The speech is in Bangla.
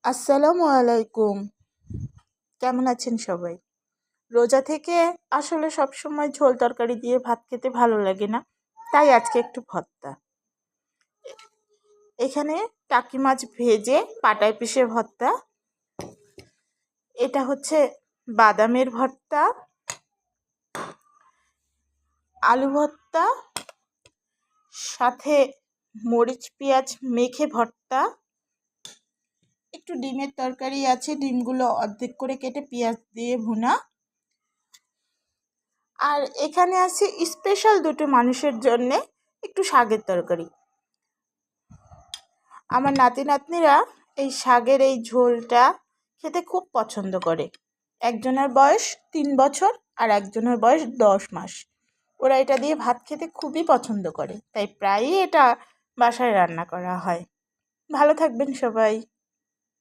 আসসালামু আলাইকুম। কেমন আছেন সবাই? রোজা থেকে আসলে সবসময় ঝোল তরকারি দিয়ে ভাত খেতে ভালো লাগে না, তাই আজকে একটু ভর্তা। এখানে টাকি মাছ ভেজে পাটায় পিষে ভর্তা। এটা হচ্ছে বাদামের ভর্তা, আলু ভর্তা, সাথে মরিচ পেঁয়াজ মেখে ভর্তা, একটু ডিমের তরকারি আছে, ডিমগুলো অর্ধেক করে কেটে পেঁয়াজ দিয়ে ভুনা। আর এখানে আছে স্পেশাল দুটো মানুষের জন্যে একটু শাকের তরকারি। আমার নাতি নাতনিরা এই শাকের এই ঝোলটা খেতে খুব পছন্দ করে। একজনের বয়স 3 বছর আর একজনের বয়স 10 মাস। ওরা এটা দিয়ে ভাত খেতে খুবই পছন্দ করে, তাই প্রায়ই এটা বাসায় রান্না করা হয়। ভালো থাকবেন সবাই।